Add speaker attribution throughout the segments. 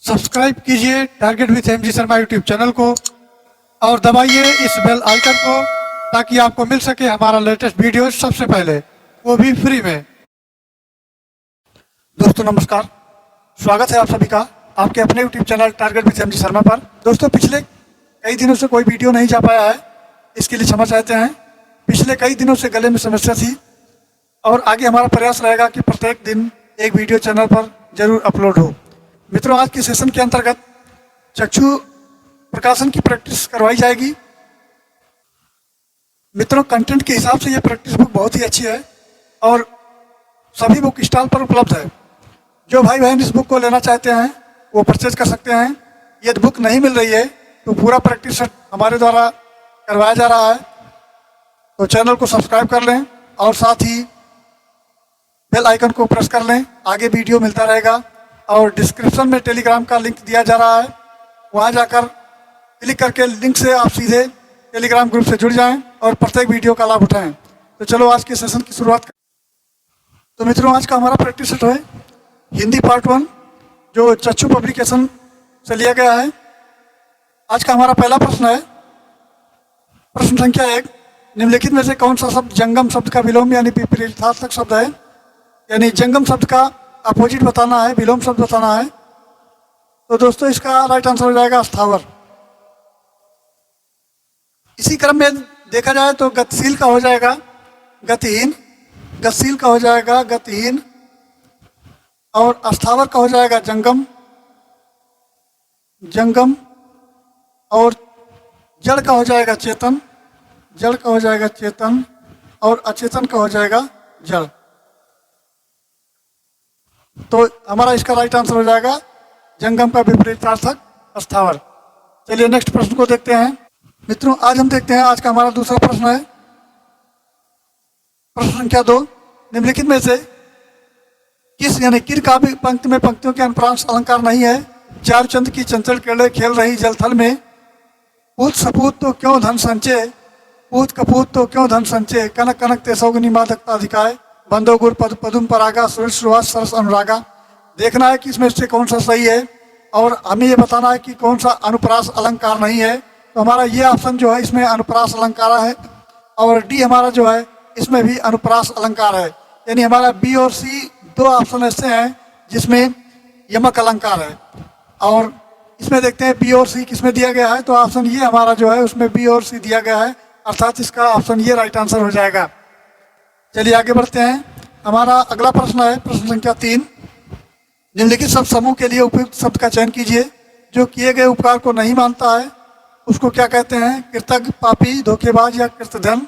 Speaker 1: Subscribe कीजिए target with MG Sharma YouTube channel को और दबाइए इस बेल आइकन को ताकि आपको मिल सके हमारा लेटेस्ट वीडियो सबसे पहले, वो भी फ्री में। दोस्तों नमस्कार, स्वागत है आप सभी का आपके अपने YouTube channel target with MG Sharma पर। दोस्तों पिछले कई दिनों से कोई वीडियो नहीं जा पाया है, इसके लिए क्षमा चाहते हैं। पिछले कई दिनों से गले में समस्या थी और आगे हमारा प्रयास रहेगा कि प्रत्येक दिन एक वीडियो चैनल पर जरूर अपलोड हो। मित्रों, आज के सेशन के अंतर्गत चक्षु प्रकाशन की प्रैक्टिस करवाई जाएगी। मित्रों, कंटेंट के हिसाब से ये प्रैक्टिस बुक बहुत ही अच्छी है और सभी बुक स्टॉल पर उपलब्ध है। जो भाई बहन इस बुक को लेना चाहते हैं वो परचेज कर सकते हैं। यदि बुक नहीं मिल रही है तो पूरा प्रैक्टिस सेट हमारे द्वारा करवाया जा रहा है, तो चैनल को सब्सक्राइब कर लें और साथ ही बेल आइकन को प्रेस कर लें। आगे वीडियो मिलता रहेगा और डिस्क्रिप्शन में टेलीग्राम का लिंक दिया जा रहा है, वहां जाकर क्लिक करके लिंक से आप सीधे टेलीग्राम ग्रुप से जुड़ जाएं और प्रत्येक वीडियो का लाभ उठाएं। तो चलो आज के सेशन की शुरुआत करें। तो मित्रों, आज का हमारा प्रैक्टिस सेट है हिंदी पार्ट 1, जो चक्षु पब्लिकेशन से लिया गया है। आज का हमारा पहला प्रश्न है, प्रश्न संख्या 1, निम्नलिखित में से कौन सा शब्द जंगम शब्द का विलोम यानी विपरीतार्थक शब्द है? यानी जंगम शब्द का अपोजिट बताना है, विलोम शब्द बताना है। तो दोस्तों इसका राइट आंसर हो जाएगा अस्थावर। इसी क्रम में देखा जाए तो गतिशील का हो जाएगा गतिहीन, गतिशील का हो जाएगा गतिहीन और अस्थावर का हो जाएगा जंगम, जंगम और जड़ का हो जाएगा चेतन, जड़ का हो जाएगा चेतन और अचेतन का हो जाएगा जड़। तो हमारा इसका राइट आंसर हो जाएगा जंगम का विपरीतार्थक अस्थावर। चलिए नेक्स्ट प्रश्न को देखते हैं। मित्रों, आज हम देखते हैं, आज का हमारा दूसरा प्रश्न है प्रश्न संख्या 2, निम्नलिखित में से किस यानी किर काव्य पंक्ति में पंक्तियों के अनुप्रांश अलंकार नहीं है? चारुचंद की चंचल किरणें खेल रही जलथल में, पूत सपूत तो क्यों धन संचय, पूत कपूत तो क्यों धन संचय, कनक कनक तेसोगनी मादकता अधिकाय, बंदो गुर पद पदुम परागा सुरेश सुहास सरस अनुरागा। देखना है कि इसमें से कौन सा सही है और हमें ये बताना है कि कौन सा अनुप्रास अलंकार नहीं है। तो हमारा ये ऑप्शन जो है इसमें अनुप्रास अलंकार है और डी हमारा जो है इसमें भी अनुप्रास अलंकार है। यानी हमारा बी और सी दो ऑप्शन ऐसे हैं जिसमें यमक अलंकार है और इसमें देखते हैं बी और सी किसमें दिया गया है। तो ऑप्शन ये हमारा जो है उसमें बी और सी दिया गया है, अर्थात इसका ऑप्शन ये राइट आंसर हो जाएगा। चलिए आगे बढ़ते हैं। हमारा अगला प्रश्न है प्रश्न संख्या 3, निम्नलिखित शब्द समूह के लिए उपयुक्त शब्द का चयन कीजिए। जो किए गए उपकार को नहीं मानता है उसको क्या कहते हैं? कृतज्ञ, पापी, धोखेबाज या कृतधन।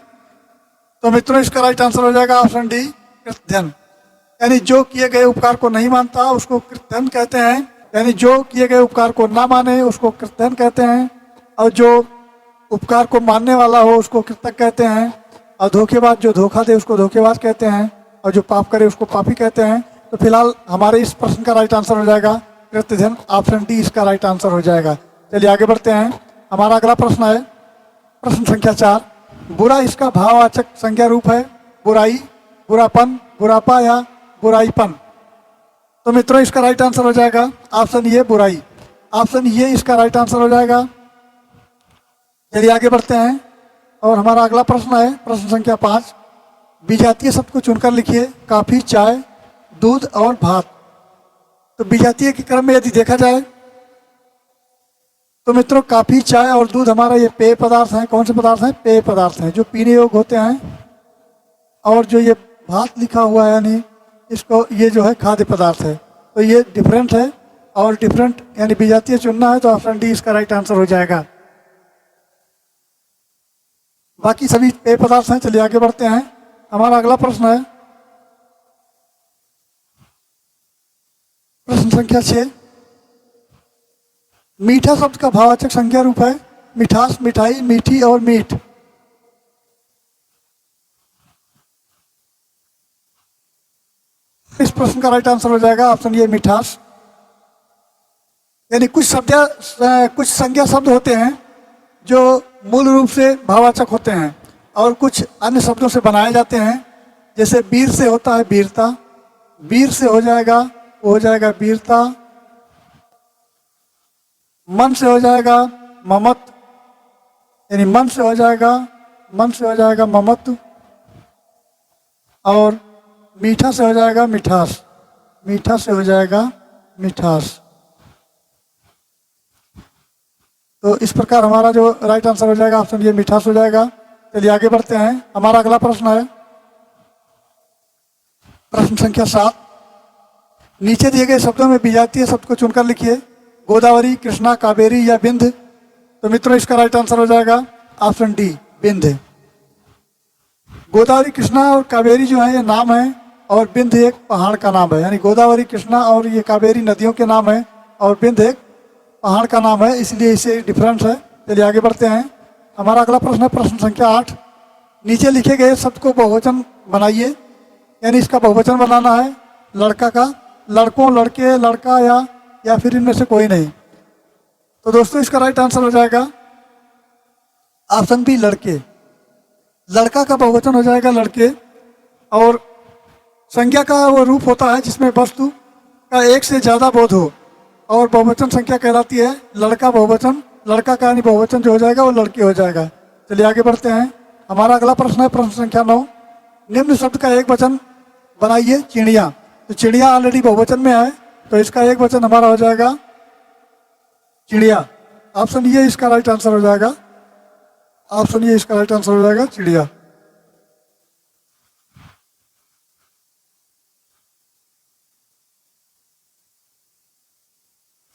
Speaker 1: तो मित्रों इसका राइट आंसर हो जाएगा ऑप्शन डी कृतधन। यानी जो किए गए उपकार को नहीं मानता उसको कृतधन कहते हैं, यानी जो किए गए उपकार को ना माने उसको कृतधन कहते हैं और जो उपकार को मानने वाला हो उसको कृतज्ञ कहते हैं और धोखेबाज जो धोखा दे उसको धोखेबाज कहते हैं और जो पाप करे उसको पापी कहते हैं। तो फिलहाल हमारे इस प्रश्न का राइट आंसर हो जाएगा कृतधन, ऑप्शन डी इसका राइट आंसर हो जाएगा। चलिए आगे बढ़ते हैं। हमारा अगला प्रश्न है प्रश्न संख्या 4, बुरा इसका भाववाचक संज्ञा रूप है? बुराई, बुरापन, बुरापा या बुराईपन। तो मित्रों इसका राइट आंसर हो जाएगा ऑप्शन ये बुराई, ऑप्शन ये इसका राइट आंसर हो जाएगा। चलिए आगे बढ़ते हैं और हमारा अगला प्रश्न है प्रश्न संख्या 5, विजातीय शब्द को चुनकर लिखिए। काफी, चाय, दूध और भात। तो विजातीय के क्रम में यदि देखा जाए तो मित्रों काफी, चाय और दूध हमारा ये पेय पदार्थ हैं। कौन से पदार्थ हैं? पेय पदार्थ हैं जो पीने योग्य होते हैं। और जो ये भात लिखा हुआ है यानी इसको ये जो है खाद्य पदार्थ है। तो ये डिफरेंट है और डिफरेंट यानी विजातीय चुनना है तो ऑप्शन डी इसका राइट आंसर हो जाएगा। बाकी सभी पेय पदार्थ हैं। चलिए आगे बढ़ते हैं। हमारा अगला प्रश्न है प्रश्न संख्या 6, मीठा शब्द का भाववाचक संज्ञा रूप है? मिठास, मिठाई, मीठी और मीठ। इस प्रश्न का राइट आंसर हो जाएगा ऑप्शन ये मिठास। यानी कुछ संज्ञा शब्द होते हैं जो मूल रूप से भाववाचक होते हैं और कुछ अन्य शब्दों से बनाए जाते हैं। जैसे वीर से होता है वीरता, वीर से हो जाएगा वो हो जाएगा वीरता, मन से हो जाएगा ममत, यानी मन से हो जाएगा ममत्व। और मीठा से हो जाएगा मिठास, मीठा से हो जाएगा मिठास। तो इस प्रकार हमारा जो राइट आंसर हो जाएगा ऑप्शन ये मिठास हो जाएगा। चलिए आगे बढ़ते हैं। हमारा अगला प्रश्न है प्रश्न संख्या 7। नीचे दिए गए शब्दों में विजातीय शब्द को चुनकर लिखिए। गोदावरी, कृष्णा, कावेरी या बिंद। तो मित्रों इसका राइट आंसर हो जाएगा ऑप्शन डी बिंद। गोदावरी, कृष्णा और कावेरी जो है ये नाम है और बिंद एक पहाड़ का नाम है। यानी गोदावरी, कृष्णा और ये कावेरी नदियों के नाम है और बिंद एक पहाड़ का नाम है, इसलिए इसे डिफरेंस है। चलिए आगे बढ़ते हैं। हमारा अगला प्रश्न है प्रश्न संख्या 8। नीचे लिखे गए शब्द को बहुवचन बनाइए, यानी इसका बहुवचन बनाना है। लड़का का लड़कों, लड़के, लड़का या फिर इनमें से कोई नहीं। तो दोस्तों इसका राइट आंसर हो जाएगा ऑप्शन बी लड़के। लड़का का बहुवचन हो जाएगा लड़के। और संज्ञा का वो रूप होता है जिसमें वस्तु का एक से ज़्यादा बोध हो और बहुवचन संख्या कहलाती है लड़का बहुवचन। लड़का का यानी बहुवचन जो हो जाएगा वो लड़के हो जाएगा। चलिए आगे बढ़ते हैं। हमारा अगला प्रश्न है प्रश्न संख्या 9। निम्न शब्द का एक वचन बनाइए। चिड़िया। तो चिड़िया ऑलरेडी बहुवचन में है, तो इसका एक वचन हमारा हो जाएगा चिड़िया। ऑप्शन ये इसका राइट आंसर हो जाएगा। ऑप्शन ये इसका राइट आंसर हो जाएगा चिड़िया।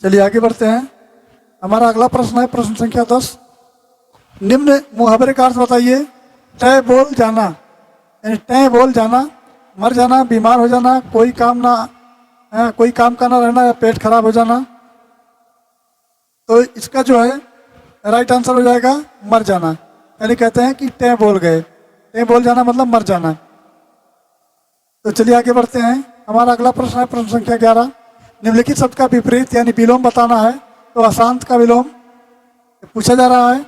Speaker 1: चलिए आगे बढ़ते हैं। हमारा अगला प्रश्न है प्रश्न संख्या 10। निम्न मुहावरे का अर्थ बताइए। तय बोल जाना, यानी तय बोल जाना, मर जाना, बीमार हो जाना, कोई काम का ना रहना या पेट खराब हो जाना। तो इसका जो है राइट आंसर हो जाएगा मर जाना। यानी कहते हैं कि तय बोल गए। तय बोल जाना मतलब मर जाना। तो चलिए आगे बढ़ते हैं। हमारा अगला प्रश्न है प्रश्न संख्या 11। निम्नलिखित शब्द का विपरीत यानी विलोम बताना है। तो अशांत का विलोम पूछा जा रहा है।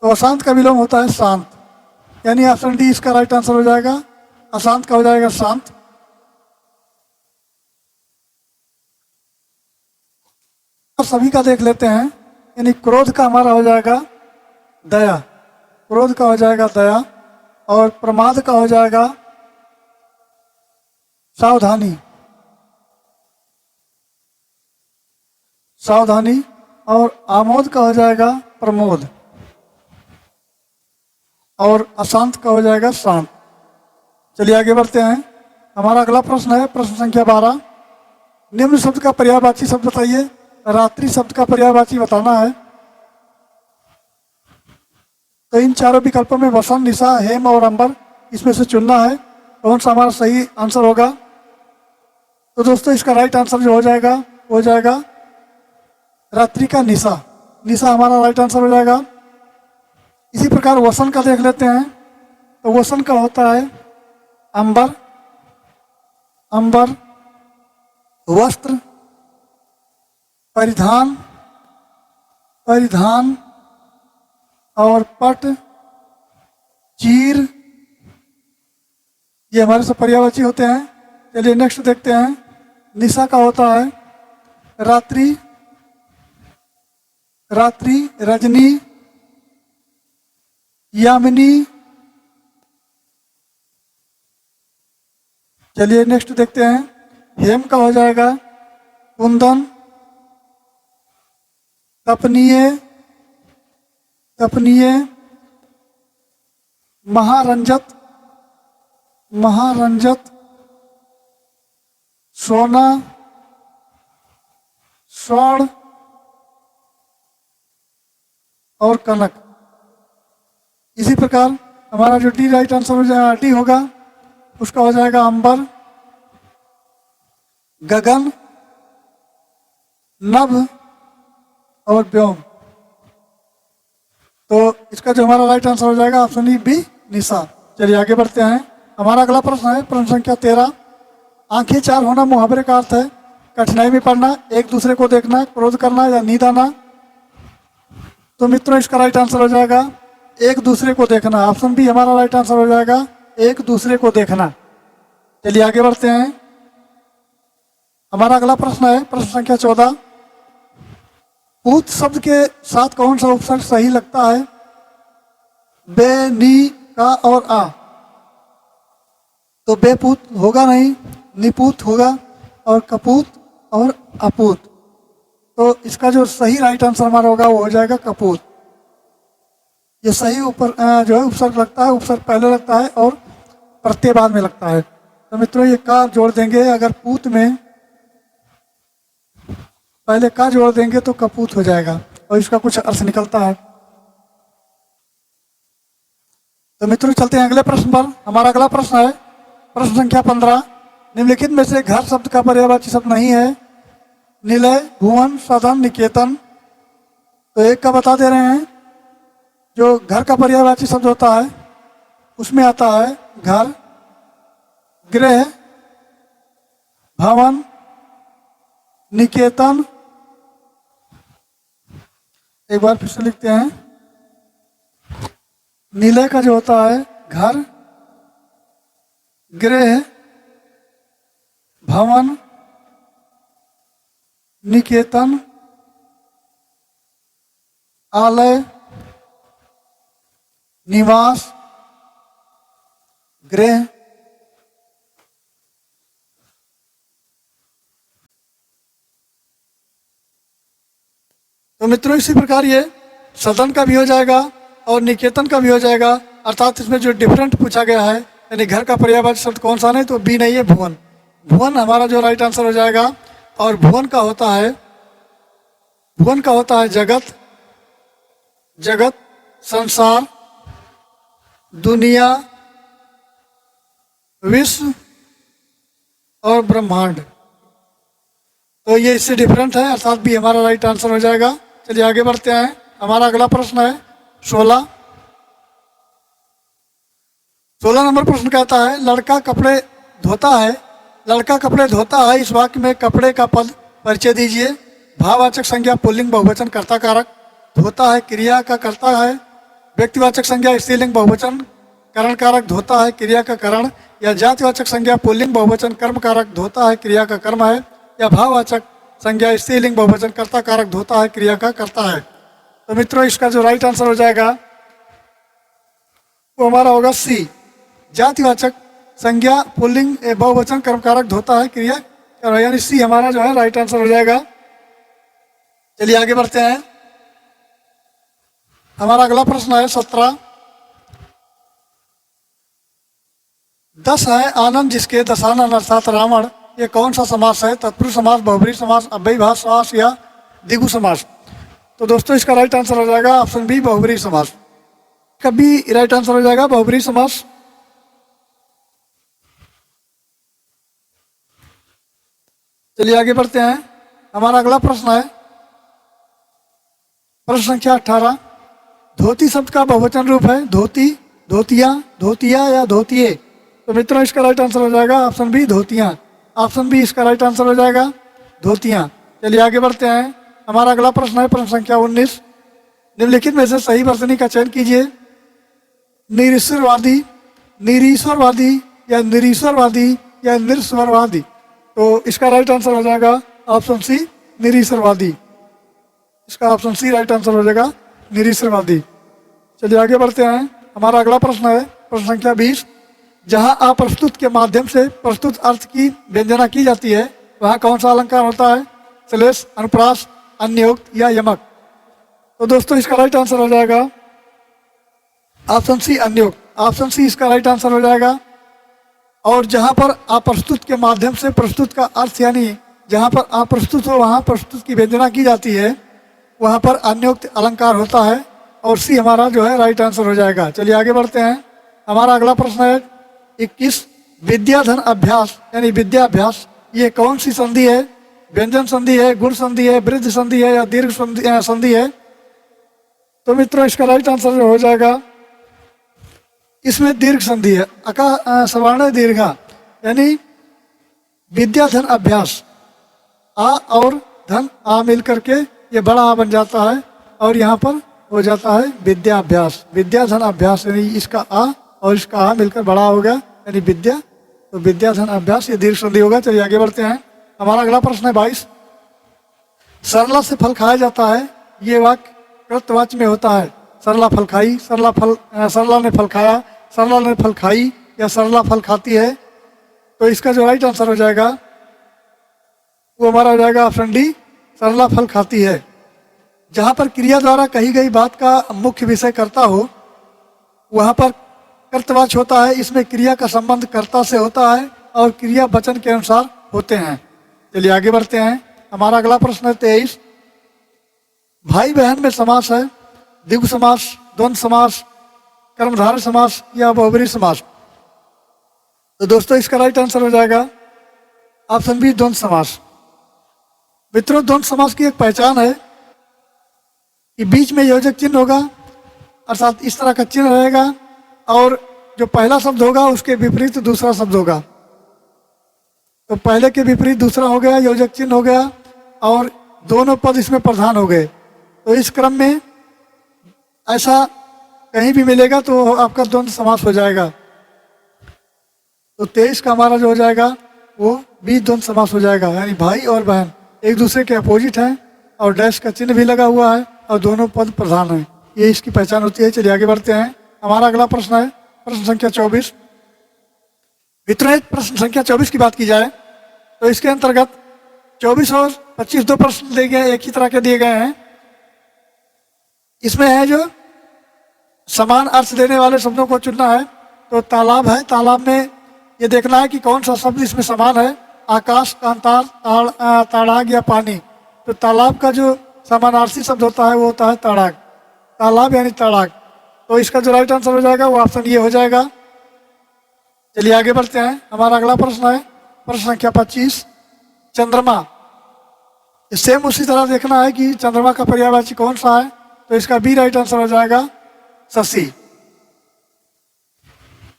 Speaker 1: तो अशांत का विलोम होता है शांत, यानी ऑप्शन डी इसका राइट आंसर हो जाएगा। अशांत का हो जाएगा शांत। और सभी का देख लेते हैं। यानी क्रोध का हमारा हो जाएगा दया, क्रोध का हो जाएगा दया। और प्रमाद का हो जाएगा सावधानी, सावधानी। और आमोद का हो जाएगा प्रमोद। और अशांत का हो जाएगा शांत। चलिए आगे बढ़ते हैं। हमारा अगला प्रश्न है प्रश्न संख्या 12। निम्न शब्द का पर्यायवाची शब्द बताइए। रात्रि शब्द का पर्यायवाची बताना है। तो इन चारों विकल्पों में वसंत, निशा, हेम और अंबर इसमें से चुनना है कौन सा हमारा सही आंसर होगा। तो दोस्तों इसका राइट आंसर जो हो जाएगा रात्रि का निशा। निशा हमारा राइट आंसर हो जाएगा। इसी प्रकार वसंत का देख लेते हैं। तो वसंत का होता है अंबर, अंबर, वस्त्र, परिधान, परिधान और पट, चीर, ये हमारे सब पर्यायवाची होते हैं। चलिए नेक्स्ट देखते हैं। निशा का होता है रात्रि, रात्रि, रजनी, यामिनी। चलिए नेक्स्ट देखते हैं। हेम का हो जाएगा कुंदन, तपनीय, तपनीय, महारंजत, महारंजत, सोना, स्वर्ण और कनक। इसी प्रकार हमारा जो डी राइट आंसर हो जाएगा डी होगा उसका हो जाएगा अंबर, गगन, नभ और व्योम। तो इसका जो हमारा राइट आंसर हो जाएगा ऑप्शन बी निशा। चलिए आगे बढ़ते हैं। हमारा अगला प्रश्न है प्रश्न संख्या 13। आंखें चार होना मुहावरे का अर्थ है कठिनाई में पड़ना, एक दूसरे को देखना, क्रोध करना या नींद आना। तो मित्रों इसका राइट आंसर हो जाएगा एक दूसरे को देखना। ऑप्शन बी हमारा राइट आंसर हो जाएगा एक दूसरे को देखना। चलिए आगे बढ़ते हैं। हमारा अगला प्रश्न है प्रश्न संख्या 14। पूत शब्द के साथ कौन सा उपसर्ग सही लगता है? बे, नी, का और आ। तो बेपूत होगा नहीं, निपूत होगा, और कपूत और अपूत। तो इसका जो सही राइट आंसर हमारा होगा वो हो जाएगा कपूत। ये सही ऊपर जो है उपसर्ग लगता है, उपसर्ग पहले लगता है और प्रत्यय बाद में लगता है। तो मित्रों ये का जोड़ देंगे, अगर पूत में पहले का जोड़ देंगे तो कपूत हो जाएगा और इसका कुछ अर्थ निकलता है। तो मित्रों चलते हैं अगले प्रश्न पर। हमारा अगला प्रश्न है प्रश्न संख्या 15। निम्नलिखित में से घर शब्द का पर्यायवाची शब्द नहीं है। निलय, भुवन, सदन, निकेतन। तो एक का बता दे रहे हैं। जो घर का पर्यायवाची शब्द होता है उसमें आता है घर, गृह, भवन, निकेतन। एक बार फिर से लिखते हैं। निलय का जो होता है घर, गृह, भवन, निकेतन, आलय, निवास, गृह। तो मित्रों इसी प्रकार ये सदन का भी हो जाएगा और निकेतन का भी हो जाएगा। अर्थात इसमें जो डिफरेंट पूछा गया है, यानी घर का पर्यायवाची शब्द कौन सा नहीं, तो बी नहीं है, भुवन। भुवन हमारा जो राइट आंसर हो जाएगा। और भुवन का होता है जगत, जगत, संसार, दुनिया, विश्व और ब्रह्मांड। तो ये इससे डिफरेंट है, अर्थात भी हमारा राइट आंसर हो जाएगा। चलिए आगे बढ़ते हैं। हमारा अगला प्रश्न है 16। 16 नंबर प्रश्न कहता है लड़का कपड़े धोता है। लड़का कपड़े धोता है, इस वाक्य में कपड़े का पद परिचय दीजिए। भाववाचक संज्ञा पुल्लिंग बहुवचन कर्ता कारक। धोता है क्रिया का कर्ता है। व्यक्तिवाचक संज्ञा स्त्रीलिंग बहुवचन करण कारक धोता है क्रिया का करण। या जातिवाचक संज्ञा पुल्लिंग बहुवचन कर्म कारक धोता है क्रिया का कर्म है। या भाववाचक संज्ञा स्त्रीलिंग बहुवचन कर्ता कारक धोता है क्रिया का कर्ता है। तो मित्रों इसका जो राइट आंसर हो जाएगा वो हमारा होगा सी। जातिवाचक संज्ञा पुल्लिंग बहुवचन कर्म कारक धोता है क्रिया, यानी सी हमारा जो है राइट आंसर हो जाएगा। चलिए आगे बढ़ते हैं। हमारा अगला प्रश्न है 17। 10 है आनंद जिसके दशानन अर्थात रावण। ये कौन सा समास है? तत्पुरुष समास, बहुब्रीहि समास, अव्ययीभाव समास या द्विगु समास। तो दोस्तों इसका राइट आंसर हो जाएगा ऑप्शन बी, बहुब्रीहि समास। कभी राइट आंसर हो जाएगा बहुब्रीहि समास। चलिए आगे बढ़ते हैं। हमारा अगला प्रश्न है प्रश्न संख्या 18। धोती शब्द का बहुवचन रूप है धोती, धोतिया, धोतिया या धोतिये। तो मित्रों इसका राइट आंसर हो जाएगा ऑप्शन बी, धोतियाँ। ऑप्शन बी इसका राइट आंसर हो जाएगा, धोतियाँ। चलिए आगे बढ़ते हैं। हमारा अगला प्रश्न है प्रश्न संख्या 19। निम्नलिखित में से सही वर्तनी का चयन कीजिए। निरीश्वरवादी, निरीश्वरवादी या निरीश्वरवादी या निरीश्वरवादी। तो इसका राइट आंसर हो जाएगा ऑप्शन सी, निरीश्वरवादी। इसका ऑप्शन सी राइट आंसर हो जाएगा, निरीश्वरवादी। चलिए आगे बढ़ते हैं। हमारा अगला प्रश्न है प्रश्न संख्या 20। जहाँ अप्रस्तुत के माध्यम से प्रस्तुत अर्थ की व्यंजना की जाती है वहाँ कौन सा अलंकार होता है? श्लेष, अनुप्रास, अन्योक्त या यमक। तो दोस्तों इसका राइट आंसर हो जाएगा ऑप्शन सी, अन्योक्त। ऑप्शन सी इसका राइट आंसर हो जाएगा। और जहाँ पर अप्रस्तुत के माध्यम से प्रस्तुत का अर्थ, यानी जहाँ पर अप्रस्तुत हो वहाँ प्रस्तुत की व्यंजना की जाती है वहाँ पर अन्योक्त अलंकार होता है। और सी हमारा जो है राइट आंसर हो जाएगा। चलिए आगे बढ़ते हैं। हमारा अगला प्रश्न है 21। विद्याधन अभ्यास यानी विद्याभ्यास, ये कौन सी संधि है? व्यंजन संधि है, गुण संधि है, वृद्धि संधि है या दीर्घ संधि है? तो मित्रों इसका राइट आंसर हो जाएगा, इसमें दीर्घ संधि है। अका सवर्ण दीर्घा, यानी विद्याधन अभ्यास। आ और धन आ मिल करके ये बड़ा आ बन जाता है और यहाँ पर हो जाता है विद्याभ्यास। विद्याधन अभ्यास यानी इसका आ और इसका आ मिलकर बड़ा हो गया यानी विद्या। तो विद्याधन अभ्यास ये दीर्घ संधि होगा। चलिए आगे बढ़ते हैं। हमारा अगला प्रश्न है 22। सरला से फल खाया जाता है, ये वाक्य कृतवाच्य में होता है। सरला फल खाई, सरला ने फल खाया, सरला ने फल खाई या सरला फल खाती है। तो इसका जो राइट आंसर हो जाएगा वो हमारा हो जाएगा ऑप्शन डी, सरला फल खाती है। जहाँ पर क्रिया द्वारा कही गई बात का मुख्य विषय कर्ता हो वहाँ पर कर्तवाच्य होता है। इसमें क्रिया का संबंध कर्ता से होता है और क्रिया वचन के अनुसार होते हैं। चलिए आगे बढ़ते हैं। हमारा अगला प्रश्न है 23। भाई बहन में समास है, द्विगु समास, द्वंद्व समास, कर्मधारय समास या बहुब्रीहि समास। तो दोस्तों इसका राइट आंसर हो जाएगा ऑप्शन बी, द्वंद्व समास। मित्रों, द्वंद्व समास की एक पहचान है कि बीच में योजक चिन्ह होगा, अर्थात इस तरह का चिन्ह रहेगा और जो पहला शब्द होगा उसके विपरीत दूसरा शब्द होगा। तो पहले के विपरीत दूसरा हो गया, योजक चिन्ह हो गया और दोनों पद इसमें प्रधान हो गए। तो इस क्रम में ऐसा कहीं भी मिलेगा तो आपका द्वंद्व समास हो जाएगा। तो 23 का हमारा जो हो जाएगा वो बी, द्वंद्व समास हो जाएगा। यानी भाई और बहन एक दूसरे के अपोजिट हैं और डैश का चिन्ह भी लगा हुआ है और दोनों पद प्रधान हैं, ये इसकी पहचान होती है। चलिए आगे बढ़ते हैं। हमारा अगला प्रश्न है प्रश्न संख्या 24। मित्रों, प्रश्न संख्या 24 की बात की जाए तो इसके अंतर्गत 24 और 25 दो प्रश्न दिए गए, एक ही तरह के दिए गए हैं। इसमें है जो समान अर्थ देने वाले शब्दों को चुनना है। तो तालाब है, तालाब में ये देखना है कि कौन सा शब्द इसमें समान है, आकाश, कांतार, ताड़ाग या पानी। तो तालाब का जो समानार्थी शब्द होता है वो होता है ताड़ाग, तालाब यानी ताड़ाग। तो इसका जो राइट आंसर हो जाएगा वो ऑप्शन ये हो जाएगा। चलिए आगे बढ़ते हैं। हमारा अगला प्रश्न है प्रश्न संख्या 25। चंद्रमा, सेम उसी तरह देखना है कि चंद्रमा का पर्यायवाची कौन सा है। तो इसका बी राइट आंसर हो जाएगा शशि।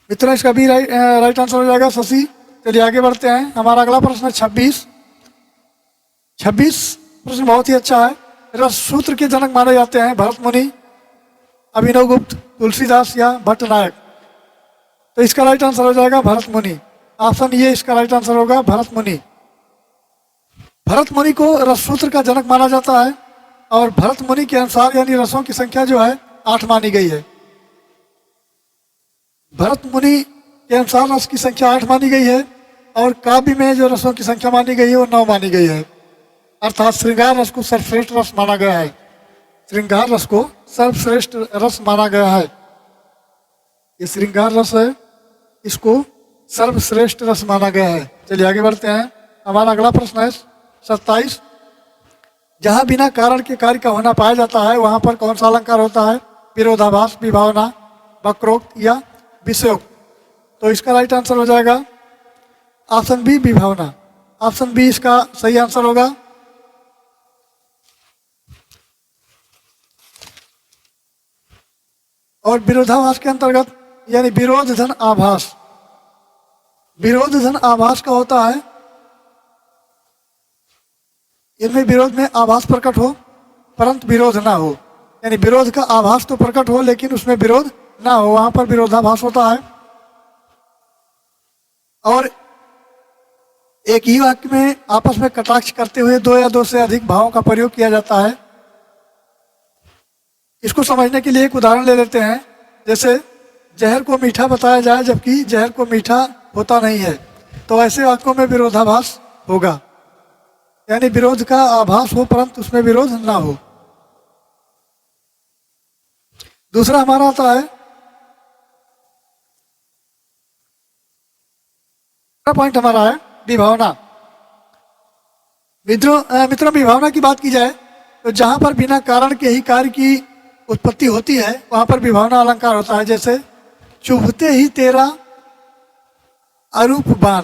Speaker 1: मित्रों, इसका बी राइट आंसर हो जाएगा शशि। चलिए आगे बढ़ते हैं। हमारा अगला प्रश्न है 26। 26 प्रश्न बहुत ही अच्छा है। रस सूत्र के जनक माने जाते हैं भरत मुनि, अभिनव गुप्त, तुलसीदास या भट्टनायक। तो इसका राइट आंसर हो जाएगा भरत मुनि। ऑप्शन ये इसका राइट आंसर होगा, भरत मुनि। भरत मुनि को रस सूत्र का जनक माना जाता है और भरत मुनि के अनुसार यानी रसों की संख्या जो है 8 मानी गई है। भरत मुनि के अनुसार रस की संख्या 8 मानी गई है और काव्य में जो रसों की संख्या मानी गई है वो 9 मानी गई है। अर्थात श्रृंगार रस को सर्वश्रेष्ठ रस माना गया है। श्रृंगार रस को सर्वश्रेष्ठ रस माना गया है। ये श्रृंगार रस है, इसको सर्वश्रेष्ठ रस माना गया है। चलिए आगे बढ़ते हैं। हमारा अगला प्रश्न है 27। जहाँ बिना कारण के कार्य का होना पाया जाता है वहाँ पर कौन सा अलंकार होता है, विरोधाभास, विभावना, वक्रोक्त या विषयोक्त। तो इसका राइट आंसर हो जाएगा ऑप्शन बी, विभावना। ऑप्शन बी इसका सही आंसर होगा। और विरोधाभास के अंतर्गत यानी विरोध धन आभास, विरोध धन आभास का होता है इनमें विरोध में आभास प्रकट हो परंतु विरोध ना हो। यानी विरोध का आभास तो प्रकट हो लेकिन उसमें विरोध ना हो, वहां पर विरोधाभास होता है। और एक ही वाक्य में आपस में कटाक्ष करते हुए 2 या 2 से अधिक भावों का प्रयोग किया जाता है। इसको समझने के लिए एक उदाहरण ले लेते हैं। जैसे जहर को मीठा बताया जाए जबकि जहर को मीठा होता नहीं है, तो ऐसे वाक्यों में विरोधाभास होगा। यानी विरोध का आभास हो परंतु उसमें विरोध ना हो। दूसरा हमारा आता है पॉइंट हमारा है विभावना। मित्रों विभावना की बात की जाए तो जहां पर बिना कारण के ही कार्य की उत्पत्ति होती है वहां पर विभावना अलंकार होता है। जैसे चुभते ही तेरा अरूप बाण,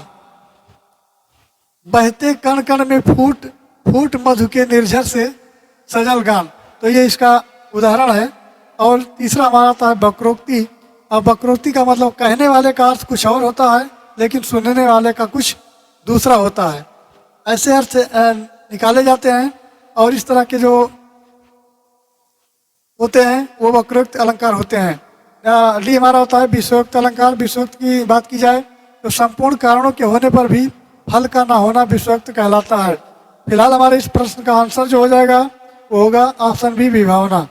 Speaker 1: बहते कण कण में फूट फूट मधु के निर्झर से सजल गान। तो ये इसका उदाहरण है। और तीसरा हमारा आता है वक्रोक्ति। अब वक्रोक्ति का मतलब कहने वाले का अर्थ कुछ और होता है लेकिन सुनने वाले का कुछ दूसरा होता है। ऐसे अर्थ निकाले जाते हैं और इस तरह के जो होते हैं वो वक्रोक्त अलंकार होते हैं। डी हमारा होता है विषयोक्त अलंकार। विषयोक्त की बात की जाए तो संपूर्ण कारणों के होने पर भी फल का ना होना विषयोक्त कहलाता है। फिलहाल हमारे इस प्रश्न का आंसर जो हो जाएगा वो होगा ऑप्शन बी, विभावना।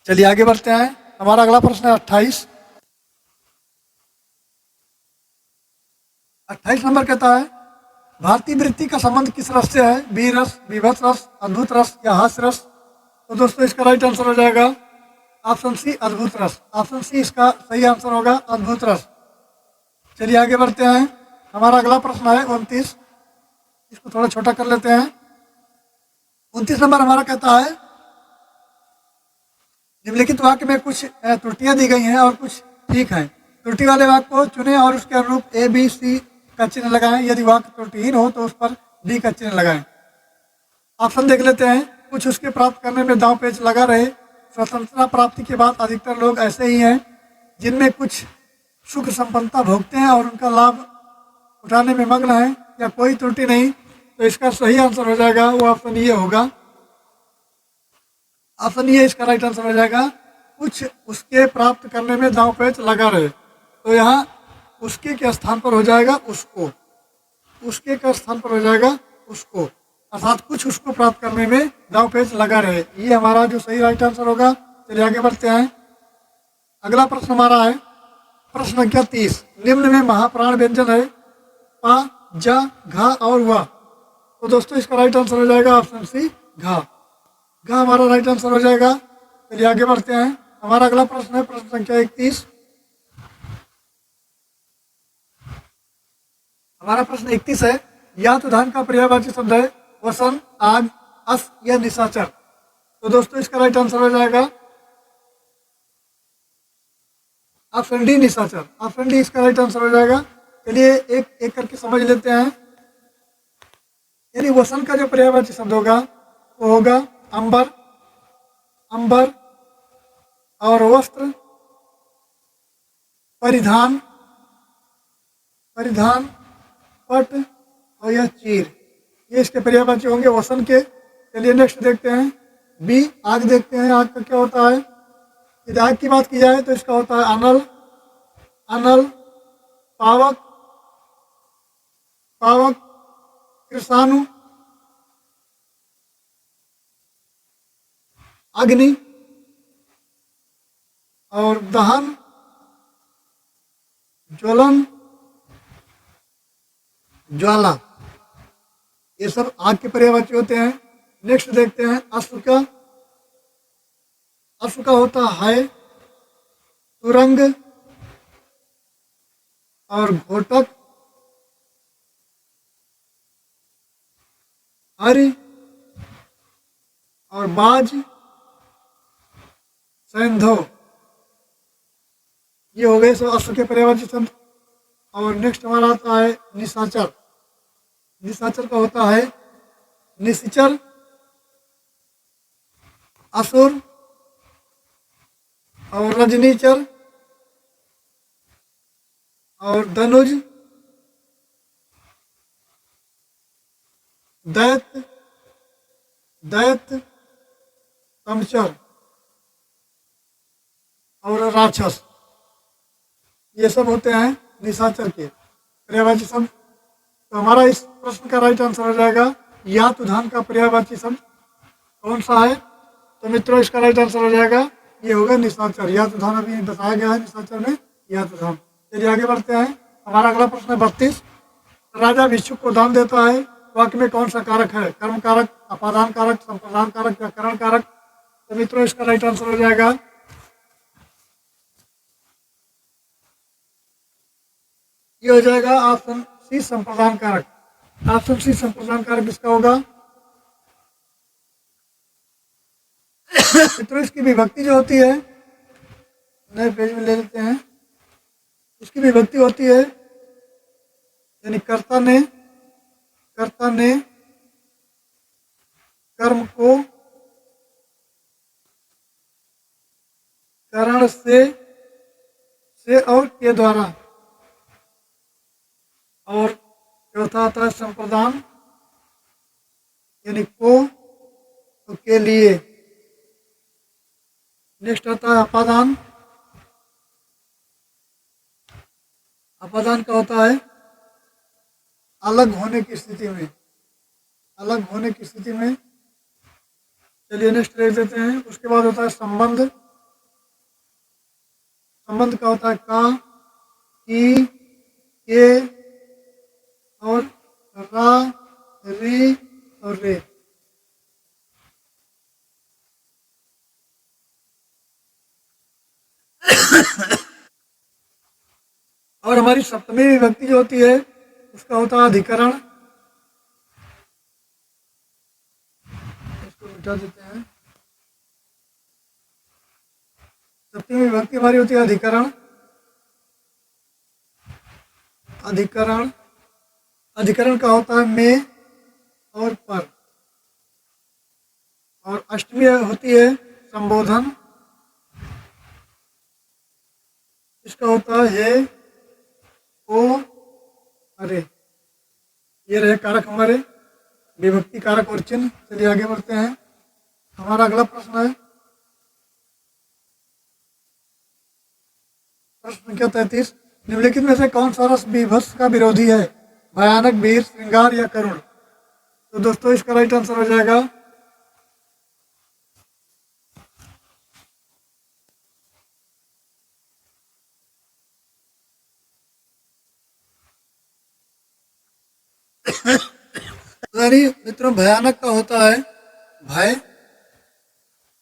Speaker 1: चलिए आगे बढ़ते हैं। हमारा अगला प्रश्न है 28। 28 नंबर कहता है, भारतीय वृत्ति का संबंध किस रस से है? वीर रस, विभत्स रस, अद्भुत रस या हास्य रस? तो दोस्तों इसका राइट आंसर हो जाएगा ऑप्शन सी, अद्भुत रस। ऑप्शन सी इसका सही आंसर होगा, अद्भुत रस। चलिए आगे बढ़ते हैं। हमारा अगला प्रश्न है 29। इसको थोड़ा छोटा कर लेते हैं। 29 नंबर हमारा कहता है, निम्नलिखित वाक्य में कुछ त्रुटियां दी गई हैं और कुछ ठीक है। त्रुटि वाले वाक्य को चुनें और उसके अनुरूप ए, बी, सी का चिन्ह लगाएं। यदि वाक्य त्रुटिहीन हो तो उस पर डी का चिन्ह लगाएं। ऑप्शन देख लेते हैं। कुछ उसके प्राप्त करने में दांव पेच लगा रहे। स्वतंत्रता प्राप्ति के बाद अधिकतर लोग ऐसे ही हैं जिनमें कुछ सुख संपन्नता भोगते हैं और उनका लाभ उठाने में मग्न है, या कोई त्रुटि नहीं। तो इसका सही आंसर हो जाएगा वो ऑप्शन ये होगा। ऑप्शन ये इसका राइट आंसर हो जाएगा। कुछ उसके प्राप्त करने में दांव पेच लगा रहे, तो यहाँ उसके के स्थान पर हो जाएगा उसको। उसके का स्थान पर हो जाएगा उसको, अर्थात कुछ उसको प्राप्त करने में दांव पेच लगा रहे। ये हमारा जो सही राइट आंसर होगा। चलिए आगे बढ़ते हैं। अगला प्रश्न हमारा है प्रश्न संख्या 30। निम्न में महाप्राण व्यंजन है पा, जा, घा और वा। तो दोस्तों इसका राइट आंसर हो जाएगा ऑप्शन सी, घा। घा हमारा राइट आंसर हो जाएगा। चलिए आगे बढ़ते हैं। हमारा अगला प्रश्न है प्रश्न संख्या 31। हमारा प्रश्न 31 है, यात धान का पर्यायवाची शब्द है वसन, आग, अस या निशाचर। तो दोस्तों इसका राइट आंसर हो जाएगा ऑप्शन डी, निशाचर। ऑप्शन डी इसका राइट आंसर हो जाएगा। चलिए एक एक करके समझ लेते हैं। यानी वसन का जो पर्यायवाची शब्द होगा वो होगा अंबर, अंबर और वस्त्र, परिधान, परिधान, पट और यह चीर, ये इसके पर्यायवाची होंगे वसन के। चलिए नेक्स्ट देखते हैं। बी, आग देखते हैं। आग का क्या होता है? यदि आग की बात की जाए तो इसका होता है अनल, अनल, पावक, पावक, कृषाणु, अग्नि और दहन, ज्वलन, ज्वाला, ये सब आग के पर्यायवाची होते हैं। नेक्स्ट देखते हैं अश्व का। अश्व का होता है तुरंग और घोटक, हरि और बाज, सैंधो, ये हो गए सब अश्व के पर्यायवाची शब्द। और नेक्स्ट हमारा आता है निशाचर। निशाचर का होता है निश्चर, असुर और रजनीचर और धनुज, दैत्य, दैत्य, तमचर और राक्षस, ये सब होते हैं निशाचर के पर्यायवाची शब्द। तो हमारा इस प्रश्न का राइट आंसर हो जाएगा यात धान का पर्यायवाची शब्द कौन सा है? तो मित्रों इसका राइट आंसर हो जाएगा ये होगा निशाचर। यात धान अभी बताया गया है निशाचर में यात धान। चलिए आगे बढ़ते हैं। हमारा अगला प्रश्न है 32। राजा भिक्षुक को दान देता है, वाक्य में कौन सा कारक है? कर्म कारक, अपादान कारक, संप्रदान कारक या करण कारक? तो मित्रों इसका राइट आंसर हो जाएगा ये हो जाएगा ऑप्शन सी, संप्रदान कारक। ऑप्शन सी संप्रदान कारक किसका होगा? मित्रों इसकी विभक्ति जो होती है, नए पेज में ले लेते हैं। इसकी विभक्ति होती है यानी कर्ता ने, कर्ता ने कर्म को करण से और के द्वारा, और चौथा आता है संप्रदान यानी को तो के लिए। नेक्स्ट आता है अपादान। अपादान का होता है अलग होने की स्थिति में, अलग होने की स्थिति में। चलिए नेक्स्ट देख देते हैं। उसके बाद होता है संबंध। संबंध का होता है का, की, के और रा, री और रे। और हमारी सप्तमी विभक्ति जो होती है उसका होता है अधिकरण। इसको मिटा देते हैं। सप्तमी विभक्ति हमारी होती है अधिकरण। अधिकरण अधिकरण का होता है में और पर। और अष्टमी होती है संबोधन। इसका होता है ओ, अरे। ये रहे कारक हमारे, विभक्ति कारक और चिन्ह। चलिए आगे बढ़ते हैं। हमारा अगला प्रश्न है प्रश्न संख्या 33। निम्नलिखित में से कौन सा रस बीभत्स का विरोधी है? भयानक, वीर, श्रृंगार या करुण? तो दोस्तों इसका राइट आंसर हो जाएगा यानी मित्रों, भयानक का होता है भय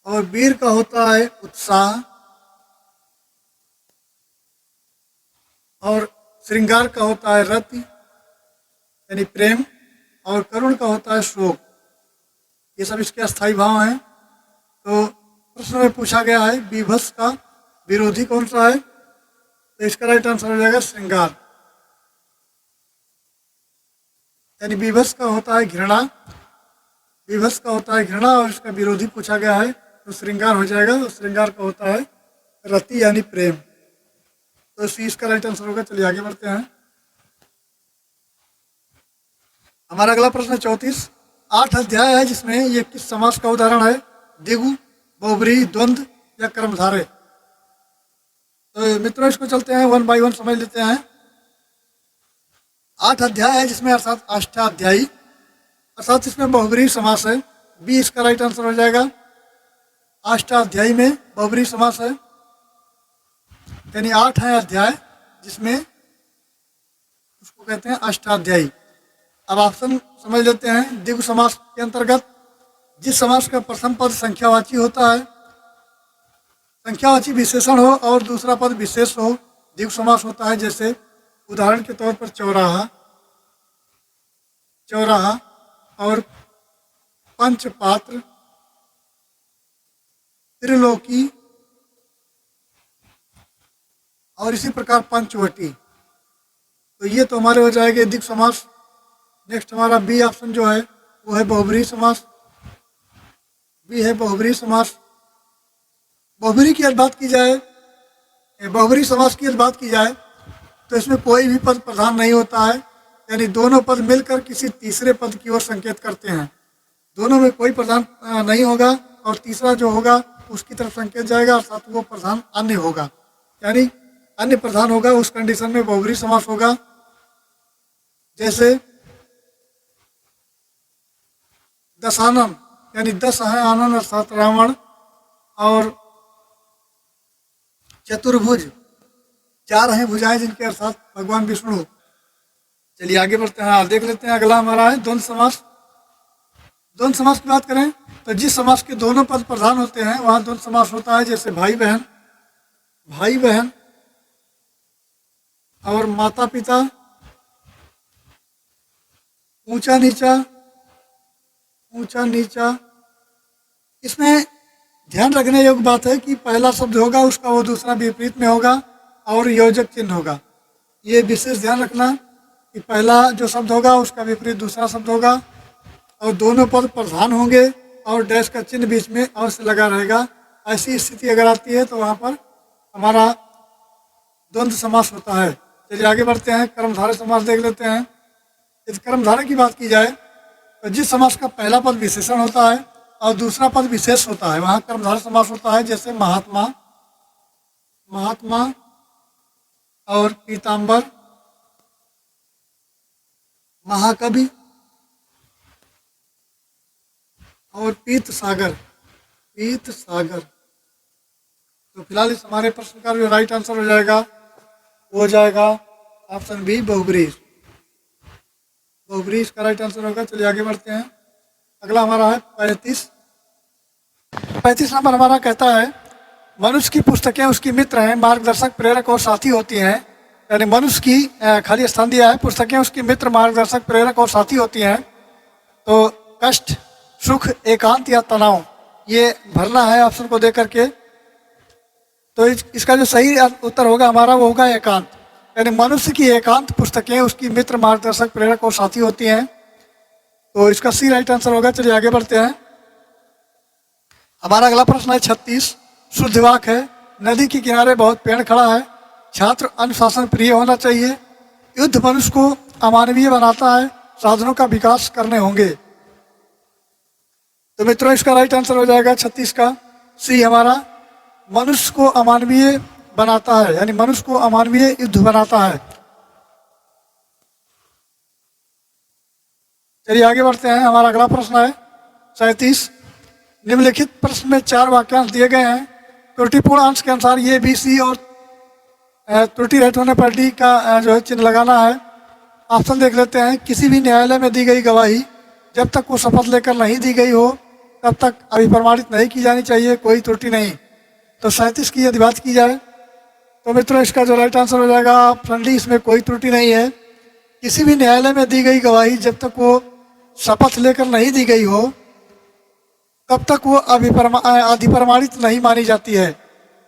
Speaker 1: और वीर का होता है उत्साह और श्रृंगार का होता है रति यानी प्रेम और करुण का होता है शोक। ये सब इसके अस्थायी भाव हैं। तो प्रश्न में पूछा गया है बीभत्स का विरोधी कौन सा है? तो इसका राइट आंसर हो जाएगा श्रृंगार। यानी बीभत्स का होता है घृणा, बीभत्स का होता है घृणा और इसका विरोधी पूछा गया है तो श्रृंगार हो जाएगा। तो श्रृंगार का होता है रति यानी प्रेम। तो इसका राइट आंसर होगा। चलिए आगे बढ़ते हैं। हमारा अगला प्रश्न है 34। 8 अध्याय है जिसमें ये किस समास का उदाहरण है? द्विगु, बहुब्रीहि, द्वंद्व या कर्मधारय? तो मित्रों इसको चलते हैं वन बाय वन समझ लेते हैं। 8 अध्याय है जिसमें अर्थात अष्टाध्यायी, अर्थात इसमें बहुब्रीहि समास है। बी इसका राइट आंसर हो जाएगा। अष्टाध्यायी में बहुब्रीहि समास है। यानी 8 है अध्याय जिसमें उसको कहते हैं अष्टाध्यायी। अब ऑप्शन समझ लेते हैं। द्विगु समास के अंतर्गत जिस समास का प्रथम पद संख्यावाची होता है, संख्यावाची विशेषण हो और दूसरा पद विशेष हो, द्विगु समास होता है। जैसे उदाहरण के तौर पर चौराहा, चौराहा और पंचपात्र, त्रिलोकी और इसी प्रकार पंचवटी। तो ये तो हमारे हो जाएंगे द्विगु समास। नेक्स्ट हमारा बी ऑप्शन जो है वो है बहुब्रीहि समास। बी है बहुब्रीहि समास। बहुब्रीहि की बात की जाए, बहुब्रीहि समास की बात की जाए तो इसमें कोई भी पद प्रधान नहीं होता है। यानी दोनों पद मिलकर किसी तीसरे पद की ओर संकेत करते हैं। दोनों में कोई प्रधान नहीं होगा और तीसरा जो होगा उसकी तरफ संकेत जाएगा, अर्थात वो प्रधान अन्य होगा। यानी अन्य प्रधान होगा, उस कंडीशन में बहुब्रीहि समास होगा। जैसे दशानन यानी 10 है आनंद अर्थात रावण, और चतुर्भुज 4 हैं भुजाएं जिनके अर्थात भगवान विष्णु। चलिए आगे बढ़ते हैं। देख लेते हैं अगला हमारा है द्वंद्व समास। द्वंद्व समास की बात करें तो जिस समास के दोनों पद प्रधान होते हैं वहां द्वंद्व समास होता है। जैसे भाई बहन, भाई बहन और माता पिता, ऊंचा नीचा, ऊंचा नीचा। इसमें ध्यान रखने योग्य बात है कि पहला शब्द होगा उसका वो दूसरा विपरीत में होगा और योजक चिन्ह होगा। ये विशेष ध्यान रखना कि पहला जो शब्द होगा उसका विपरीत दूसरा शब्द होगा और दोनों पद प्रधान होंगे और डैश का चिन्ह बीच में अवश्य लगा रहेगा। ऐसी स्थिति अगर आती है तो वहाँ पर हमारा द्वंद्व समास होता है। चलिए आगे बढ़ते हैं। कर्मधारय समास देख लेते हैं। यदि कर्मधारय की बात की जाए तो जिस समास का पहला पद विशेषण होता है और दूसरा पद विशेष होता है वहाँ कर्मधारय समास होता है। जैसे महात्मा, महात्मा और पीताम्बर, महाकवि, और पीत सागर, पीत सागर। तो फिलहाल इस हमारे प्रश्न का जो राइट आंसर हो जाएगा वो हो जाएगा ऑप्शन बी, बहुब्रीज। बहुब्रीज का राइट आंसर होगा। चलिए आगे बढ़ते हैं। अगला हमारा है 35। 35 नंबर हमारा कहता है मनुष्य की पुस्तकें उसकी मित्र हैं, मार्गदर्शक, प्रेरक और साथी होती हैं। यानी मनुष्य की खाली स्थान दिया है, पुस्तकें उसकी मित्र, मार्गदर्शक, प्रेरक और साथी होती हैं। तो कष्ट, सुख, एकांत या तनाव, ये भरना है ऑप्शन को दे करके। तो इसका जो सही उत्तर होगा हमारा वो होगा एकांत। यानी मनुष्य की एकांत पुस्तकें उसकी मित्र, मार्गदर्शक, प्रेरक और साथी होती हैं। तो इसका सी राइट आंसर होगा। चलिए आगे बढ़ते हैं। हमारा अगला प्रश्न है 36। शुद्ध वाक्य है नदी के किनारे बहुत पेड़ खड़ा है, छात्र अनुशासन प्रिय होना चाहिए, युद्ध मनुष्य को अमानवीय बनाता है, साधनों का विकास करने होंगे। तो मित्रों इसका राइट आंसर हो जाएगा 36 का सी हमारा, मनुष्य को अमानवीय बनाता है, यानी मनुष्य को अमानवीय युद्ध बनाता है। चलिए आगे बढ़ते हैं। हमारा अगला प्रश्न है 37। निम्नलिखित प्रश्न में 4 वाक्यांश दिए गए हैं। त्रुटिपूर्ण अंश के अनुसार ये, बी, सी और त्रुटि रहित होने पर डी का जो है चिन्ह लगाना है। ऑप्शन देख लेते हैं। किसी भी न्यायालय में दी गई गवाही जब तक वो शपथ लेकर नहीं दी गई हो तब तक अभिप्रमाणित नहीं की जानी चाहिए, कोई त्रुटि नहीं। तो 37 की यदि बात की जाए तो मित्रों इसका जो राइट आंसर हो जाएगा ऑप्शन डी, इसमें कोई त्रुटि नहीं है। किसी भी न्यायालय में दी गई गवाही जब तक वो शपथ लेकर नहीं दी गई हो तब तक वो अधिप्रमाणित नहीं मानी जाती है।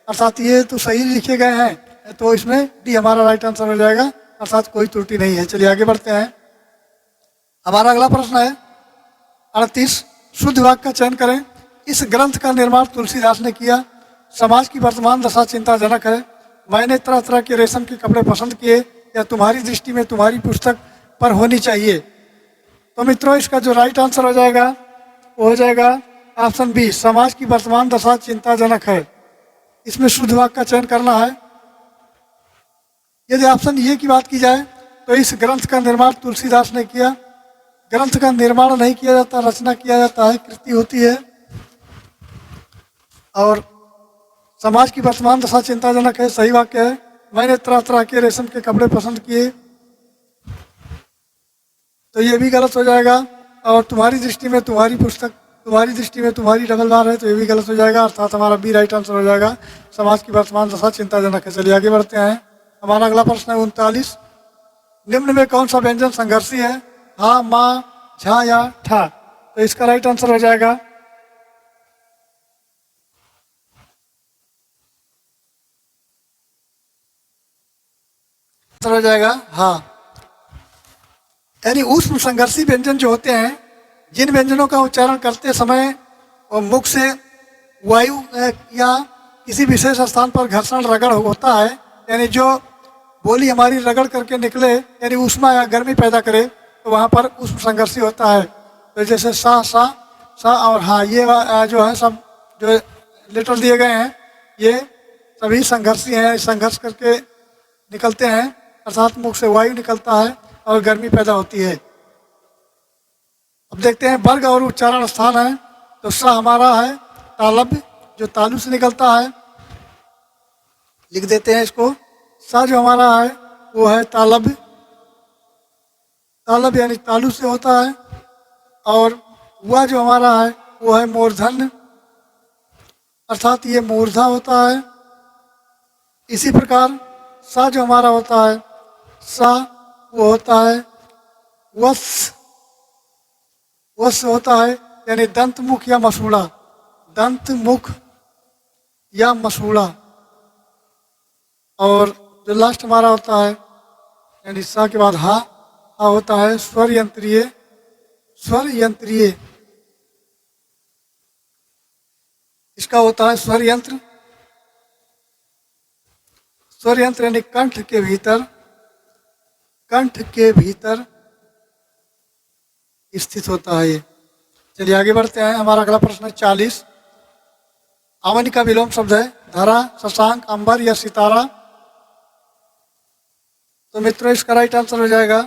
Speaker 1: अर्थात ये तो सही लिखे गए हैं, तो इसमें डी हमारा राइट आंसर हो जाएगा, अर्थात कोई त्रुटि नहीं है। चलिए आगे बढ़ते हैं। हमारा अगला प्रश्न है 38। शुद्ध वाक्य का चयन करें। इस ग्रंथ का निर्माण तुलसीदास ने किया, समाज की वर्तमान दशा चिंताजनक है, मैंने तरह तरह के रेशम के कपड़े पसंद किए, या तुम्हारी दृष्टि में तुम्हारी पुस्तक पर होनी चाहिए। तो मित्रों इसका जो राइट आंसर हो जाएगा वो हो जाएगा ऑप्शन बी, समाज की वर्तमान दशा चिंताजनक है। इसमें शुद्ध वाक्य का चयन करना है। यदि ऑप्शन ए की बात की जाए तो इस ग्रंथ का निर्माण तुलसीदास ने किया। ग्रंथ का निर्माण नहीं किया जाता, रचना किया जाता है, कृति होती है। और समाज की वर्तमान दशा चिंताजनक है, सही वाक्य है। मैंने तरह तरह के रेशम के कपड़े पसंद किए, तो ये भी गलत हो जाएगा। और तुम्हारी दृष्टि में तुम्हारी पुस्तक, तुम्हारी दृष्टि में तुम्हारी डबल बार है, तो ये भी गलत हो जाएगा, अर्थात हमारा बी राइट आंसर हो जाएगा, समाज की वर्तमान दशा चिंताजनक है। चलिए आगे बढ़ते हैं। हमारा अगला प्रश्न है 39। निम्न में कौन सा व्यंजन संघर्षी है, हा, माँ, झा या ठा? तो इसका राइट आंसर हो जाएगा हाँ। यानी ऊष्म संघर्षी व्यंजन जो होते हैं, जिन व्यंजनों का उच्चारण करते समय और मुख से वायु या किसी विशेष स्थान पर घर्षण रगड़ होता है, यानी जो बोली हमारी रगड़ करके निकले, यानी ऊष्मा या गर्मी पैदा करे, तो वहाँ पर ऊष्म संघर्षी होता है। तो जैसे सा, सा, सा और हाँ, ये जो है सब जो लेटर दिए गए हैं ये सभी संघर्षी हैं, संघर्ष करके निकलते हैं, अर्थात मुख से वायु निकलता है और गर्मी पैदा होती है। अब देखते हैं वर्ग और उच्चारण स्थान है। तो सा हमारा है तालब्य, जो तालु से निकलता है, लिख देते हैं इसको। सा जो हमारा है वो है तालब्य, तालब्य यानी तालु से होता है। और वह जो हमारा है वो है मूर्धन्य, अर्थात ये मूर्धा होता है। इसी प्रकार सा जो हमारा होता है, सा वो होता है वस, वस होता है यानी दंत मुख या मसूड़ा, दंत मुख या मसूड़ा। और जो लास्ट हमारा होता है यानी सा के बाद हा, हा होता है स्वर यंत्रीय, स्वर यंत्रीय, इसका होता है स्वर यंत्र। स्वर यंत्र यानी कंठ के भीतर, कंठ के भीतर स्थित होता है ये। चलिए आगे बढ़ते हैं। हमारा अगला प्रश्न है 40। आमनि का विलोम शब्द है धरा, शशांक, अंबर या सितारा? तो मित्रों इसका राइट आंसर हो जाएगा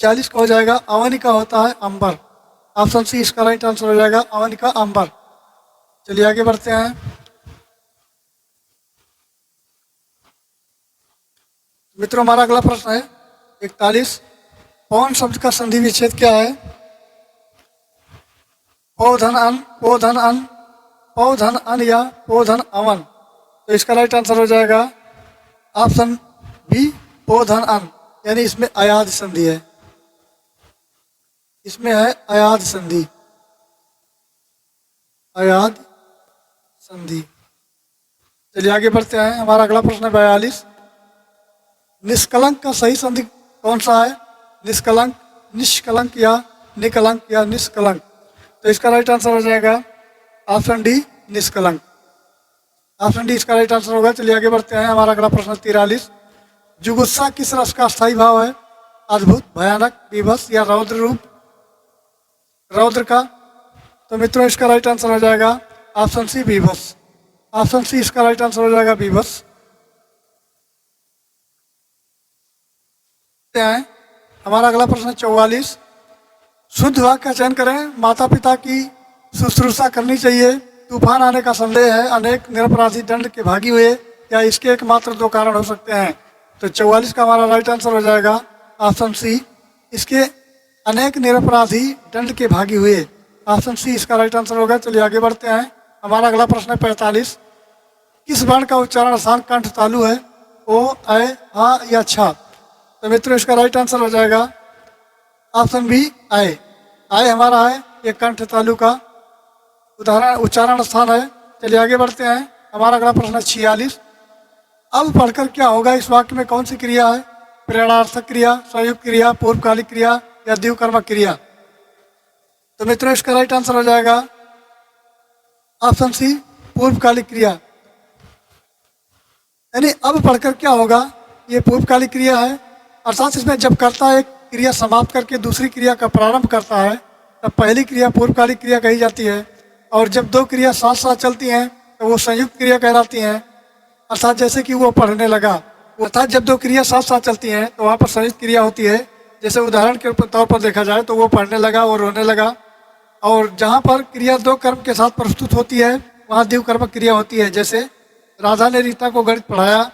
Speaker 1: 40 का हो जाएगा अवनिका होता है अंबर। ऑप्शन सी इसका राइट आंसर हो जाएगा, अवनिका अंबर। चलिए आगे बढ़ते हैं। मित्रों हमारा अगला प्रश्न है 41। पौन शब्द का संधि विच्छेद क्या है? पौ धन अन, पौ धन अन, पौ धन अन या पौ धन अवन। तो इसका राइट आंसर हो जाएगा ऑप्शन बी, पौ धन अन, यानी इसमें अयाद संधि है, इसमें है अयाद संधि, अयाद संधि। चलिए आगे बढ़ते हैं। हमारा अगला प्रश्न है 42। निष्कलंक का सही संधि कौन सा है? निष्कलंक, निष्कलंक या निकलंक या निष्कलंक। तो इसका राइट आंसर हो जाएगा ऑप्शन डी, निष्कलंक। ऑप्शन डी इसका राइट आंसर होगा। चलिए आगे बढ़ते हैं। हमारा अगला प्रश्न 43। जुगुस्सा किस रस का स्थायी भाव है? अद्भुत, भयानक, विभत्स या रौद्र रूप? रौद्र का। तो मित्रों इसका राइट आंसर हो जाएगा ऑप्शन सी, विभत्स। ऑप्शन सी इसका राइट आंसर हो जाएगा, विभत्स। हैं हमारा अगला प्रश्न 44। शुद्ध वाक्य का चयन करें। माता पिता की शुश्रूषा करनी चाहिए, तूफान आने का संदेह है, अनेक निरपराधी दंड के भागी हुए, या इसके एकमात्र दो कारण हो सकते हैं। तो 44 का हमारा राइट आंसर हो जाएगा ऑप्शन सी, इसके अनेक निरपराधी दंड के भागी हुए। ऑप्शन सी इसका राइट आंसर होगा। चलिए आगे बढ़ते हैं। हमारा अगला प्रश्न है 45। किस वर्ण का उच्चारण आसान कंठ तालु है? ओ, ऐ, आ या छा। तो मित्रों इसका राइट आंसर हो जाएगा ऑप्शन बी, आय। आय हमारा है ये कंठ तालु का उदाहरण उच्चारण स्थान है। चलिए आगे बढ़ते हैं। हमारा अगला प्रश्न 46। अब पढ़कर क्या होगा इस वाक्य में कौन सी क्रिया है? प्रेरणार्थक क्रिया, संयुक्त क्रिया, पूर्वकालिक क्रिया या द्विकर्मक क्रिया। तो मित्रों इसका राइट आंसर हो जाएगा ऑप्शन सी, पूर्वकालिक क्रिया। यानी अब पढ़कर क्या होगा ये पूर्वकालिक क्रिया है, अर्थात इसमें जब कर्ता एक क्रिया समाप्त करके दूसरी क्रिया का प्रारंभ करता है तब पहली क्रिया पूर्वकालिक क्रिया कही जाती है, और जब दो क्रिया साथ साथ चलती हैं तो वो संयुक्त क्रिया कहलाती हैं। अर्थात जैसे कि वो पढ़ने लगा, अर्थात जब दो क्रिया साथ साथ चलती हैं तो वहाँ पर संयुक्त क्रिया होती है। जैसे उदाहरण के तौर पर देखा जाए तो वो पढ़ने लगा, वो रोने लगा, और जहाँ पर क्रिया दो कर्म के साथ प्रस्तुत होती है वहाँ द्विकर्मक क्रिया होती है। जैसे राधा ने रीता को गणित पढ़ाया,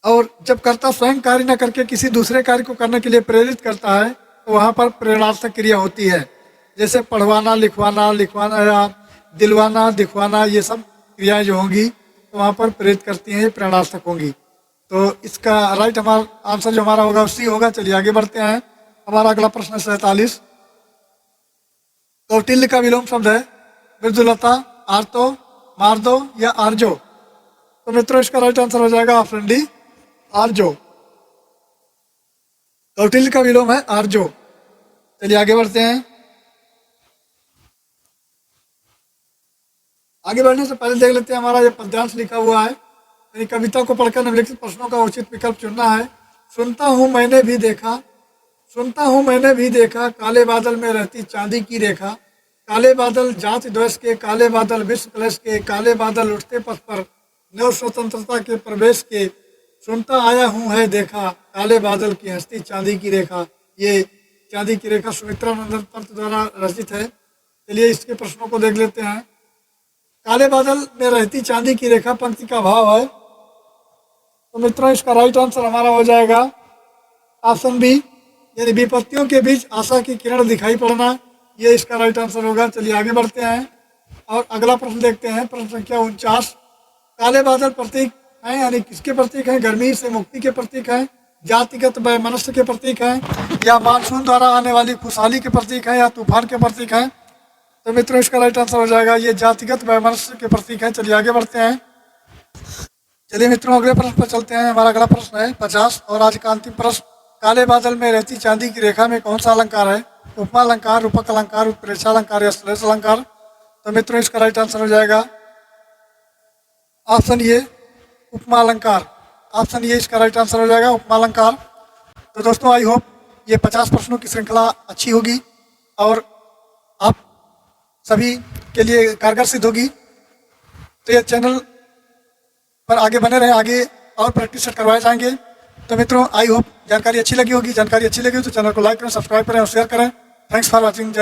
Speaker 1: और जब कर्ता स्वयं कार्य न करके किसी दूसरे कार्य को करने के लिए प्रेरित करता है तो वहाँ पर प्रेरणार्थक क्रिया होती है। जैसे पढ़वाना, लिखवाना, लिखवाना या दिलवाना, दिखवाना, ये सब क्रियाएं जो होंगी तो वहाँ पर प्रेरित करती हैं, ये प्रेरणार्थक होंगी। तो इसका राइट हमारा आंसर जो हमारा होगा सी होगा। चलिए आगे बढ़ते हैं। हमारा अगला प्रश्न 47। कौटिल्य का विलोम शब्द है मृदुलता, आर्तो, मार्दो या आर्जो। तो मित्रों इसका राइट आंसर हो जाएगा ऑप्शन डी, आर्जो। कौटिल्य का विलोम है आर्जो। चलिए आगे बढ़ते हैं। आगे बढ़ने से पहले देख लेते हैं हमारा ये पद्यांश लिखा हुआ है, यानी कविता को पढ़कर निम्नलिखित प्रश्नों का उचित विकल्प चुनना है। सुनता हूँ मैंने भी देखा, सुनता हूँ मैंने भी देखा, काले बादल में रहती चांदी की रेखा, काले बादल जाति द्वेष के, काले बादल विश्व कलश के, काले बादल उठते पथ पर नव स्वतंत्रता के प्रवेश के, सुनता आया हूँ है देखा, काले बादल की हस्ती चांदी की रेखा। ये चांदी की रेखा सुमित्रा नंदन पंत द्वारा रचित है। चलिए इसके प्रश्नों को देख लेते हैं। काले बादल में रहती चांदी की रेखा पंक्ति का भाव है। तो मित्रों इसका राइट आंसर हमारा हो जाएगा ऑप्शन बी, यानी विपत्तियों के बीच आशा की किरण दिखाई पड़ना, ये इसका राइट आंसर होगा। चलिए आगे बढ़ते हैं और अगला प्रश्न देखते हैं। प्रश्न संख्या 49। काले बादल प्रतीक हैं, यानी किसके प्रतीक हैं? गर्मी से मुक्ति के प्रतीक हैं, जातिगत वैमनस्य के प्रतीक हैं, या मानसून द्वारा आने वाली खुशहाली के प्रतीक हैं, या तूफान के प्रतीक हैं। तो मित्रों इसका राइट आंसर हो जाएगा ये जातिगत वैमनस्य के प्रतीक हैं। चलिए आगे बढ़ते हैं। चलिए मित्रों अगले प्रश्न पर चलते हैं। हमारा अगला प्रश्न है 50 और आज का अंतिम प्रश्न। काले बादल में रहती चांदी की रेखा में कौन सा अलंकार है? उपमा अलंकार, रूपक अलंकार, उत्प्रेक्षा अलंकार या श्लेष अलंकार। तो मित्रों इसका राइट आंसर हो जाएगा ऑप्शन ये, उपमा अलंकार। ऑप्शन ये इसका राइट आंसर हो जाएगा, उपमा अलंकार। तो दोस्तों आई होप ये 50 प्रश्नों की श्रृंखला अच्छी होगी और आप सभी के लिए कारगर सिद्ध होगी। तो ये चैनल पर आगे बने रहें, आगे और प्रैक्टिस सेट करवाए जाएंगे। तो मित्रों आई होप जानकारी अच्छी लगी होगी। जानकारी अच्छी लगी हो तो चैनल को लाइक करें, सब्सक्राइब करें और शेयर करें। Thanks for watching.